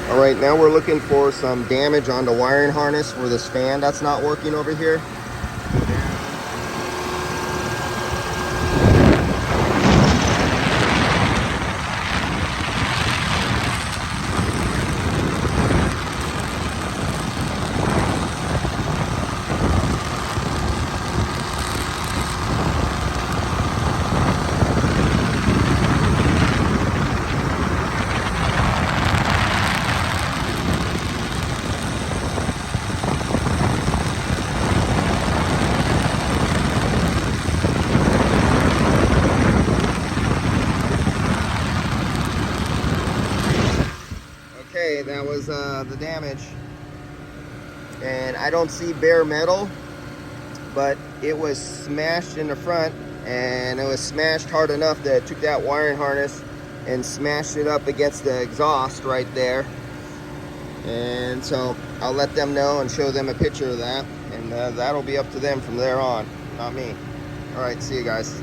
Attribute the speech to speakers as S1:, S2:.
S1: All right, now we're looking for some damage on the wiring harness for this fan that's not working over here. Okay, that was the damage. And I don't see bare metal, but it was smashed in the front, and it was smashed hard enough that it took that wiring harness and smashed it up against the exhaust right there. And so I'll let them know and show them a picture of that, and that'll be up to them from there on, not me. All right, see you guys.